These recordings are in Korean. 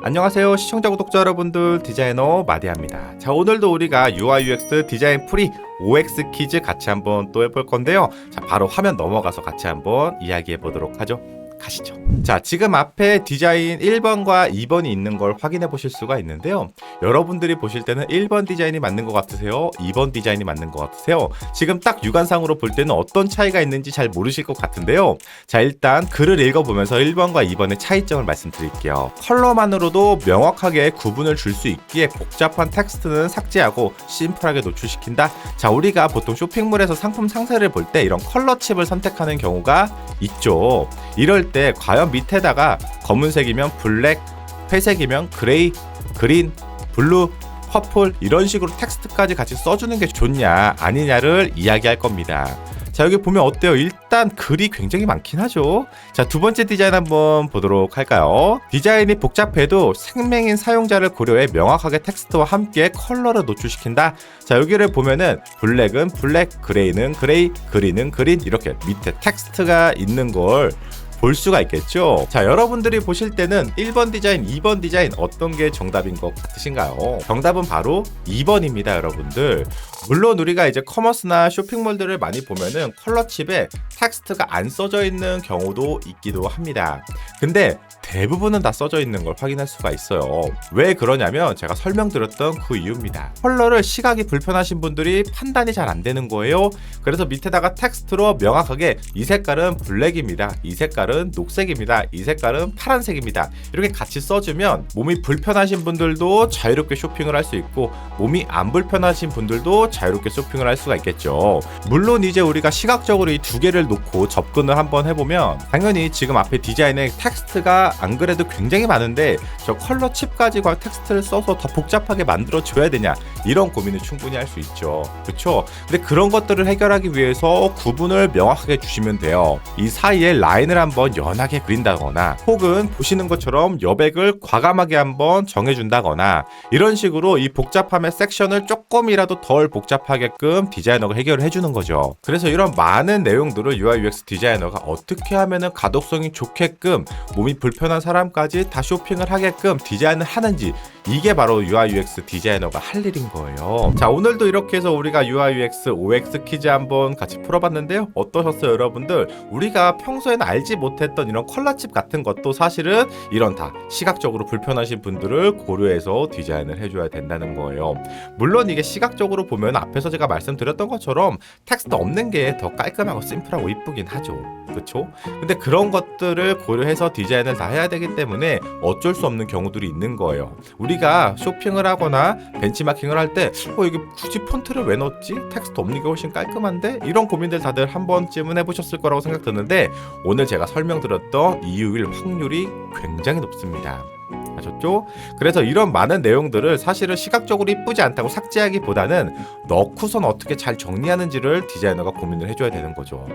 안녕하세요 시청자 구독자 여러분들, 디자이너 마디아입니다. 자, 오늘도 우리가 UI UX 디자인 풀이 OX 퀴즈 같이 한번 또 해볼 건데요. 자, 바로 화면 넘어가서 같이 한번 이야기해 보도록 하죠. 가시죠. 자, 지금 앞에 디자인 1번과 2번이 있는 걸 확인해 보실 수가 있는데요. 여러분들이 보실 때는 1번 디자인이 맞는 것 같으세요? 2번 디자인이 맞는 것 같으세요? 지금 딱 육안상으로 볼 때는 어떤 차이가 있는지 잘 모르실 것 같은데요. 자, 일단 글을 읽어보면서 1번과 2번의 차이점을 말씀드릴게요. 컬러만으로도 명확하게 구분을 줄 수 있기에 복잡한 텍스트는 삭제하고 심플하게 노출시킨다. 자, 우리가 보통 쇼핑몰에서 상품 상세를 볼 때 이런 컬러 칩을 선택하는 경우가 있죠. 이럴 때 과연 밑에다가 검은색이면 블랙, 회색이면 그레이, 그린, 블루, 퍼플 이런 식으로 텍스트까지 같이 써주는 게 좋냐 아니냐를 이야기할 겁니다. 자, 여기 보면 어때요? 일단 글이 굉장히 많긴 하죠. 자, 두 번째 디자인 한번 보도록 할까요? 디자인이 복잡해도 생명인 사용자를 고려해 명확하게 텍스트와 함께 컬러를 노출시킨다. 자, 여기를 보면은 블랙은 블랙, 그레이는 그레이, 그린은 그린 이렇게 밑에 텍스트가 있는 걸 볼 수가 있겠죠. 자, 여러분들이 보실 때는 1번 디자인, 2번 디자인 어떤 게 정답인 것 같으신가요? 정답은 바로 2번입니다, 여러분들. 물론 우리가 이제 커머스나 쇼핑몰들을 많이 보면은 컬러 칩에 텍스트가 안 써져 있는 경우도 있기도 합니다. 근데 대부분은 다 써져 있는 걸 확인할 수가 있어요. 왜 그러냐면 제가 설명드렸던 그 이유입니다. 컬러를 시각이 불편하신 분들이 판단이 잘 안 되는 거예요. 그래서 밑에다가 텍스트로 명확하게 이 색깔은 블랙입니다, 이 색깔은 녹색입니다, 이 색깔은 파란색입니다 이렇게 같이 써주면 몸이 불편하신 분들도 자유롭게 쇼핑을 할 수 있고 몸이 안 불편하신 분들도 자유롭게 쇼핑을 할 수가 있겠죠. 물론 이제 우리가 시각적으로 이 두 개를 놓고 접근을 한번 해보면 당연히 지금 앞에 디자인에 텍스트가 안 그래도 굉장히 많은데 저 컬러 칩 가지고 텍스트를 써서 더 복잡하게 만들어 줘야 되냐 이런 고민을 충분히 할 수 있죠. 그렇죠? 근데 그런 것들을 해결하기 위해서 구분을 명확하게 주시면 돼요. 이 사이에 라인을 한번 연하게 그린다거나 혹은 보시는 것처럼 여백을 과감하게 한번 정해준다거나 이런 식으로 이 복잡함의 섹션을 조금이라도 덜 복잡하게끔 디자이너가 해결을 해주는 거죠. 그래서 이런 많은 내용들을 UI UX 디자이너가 어떻게 하면은 가독성이 좋게끔 몸이 불편한 사람까지 다 쇼핑을 하게끔 디자인을 하는지 이게 바로 UI UX 디자이너가 할 일인 거예요. 자, 오늘도 이렇게 해서 우리가 UI UX OX 퀴즈 한번 같이 풀어봤는데요. 어떠셨어요, 여러분들? 우리가 평소에는 알지 못했던 이런 컬러칩 같은 것도 사실은 이런 다 시각적으로 불편하신 분들을 고려해서 디자인을 해줘야 된다는 거예요. 물론 이게 시각적으로 보면 앞에서 제가 말씀드렸던 것처럼 텍스트 없는 게 더 깔끔하고 심플하고 이쁘긴 하죠. 그렇죠? 근데 그런 것들을 고려해서 디자인을 다 해야 되기 때문에 어쩔 수 없는 경우들이 있는 거예요. 우리가 쇼핑을 하거나 벤치마킹을 할 때 이게 굳이 폰트를 왜 넣었지? 텍스트 없는 게 훨씬 깔끔한데? 이런 고민들 다들 한 번쯤은 해보셨을 거라고 생각 드는데 오늘 제가 설명드렸던 이유일 확률이 굉장히 높습니다. 아셨죠? 그래서 이런 많은 내용들을 사실은 시각적으로 이쁘지 않다고 삭제하기보다는 넣고선 어떻게 잘 정리하는지를 디자이너가 고민을 해줘야 되는 거죠.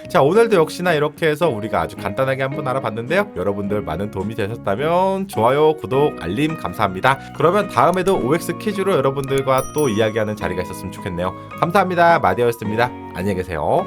자, 오늘도 역시나 이렇게 해서 우리가 아주 간단하게 한번 알아봤는데요. 여러분들 많은 도움이 되셨다면 좋아요, 구독, 알림 감사합니다. 그러면 다음에도 OX 퀴즈로 여러분들과 또 이야기하는 자리가 있었으면 좋겠네요. 감사합니다. 마디아였습니다. 안녕히 계세요.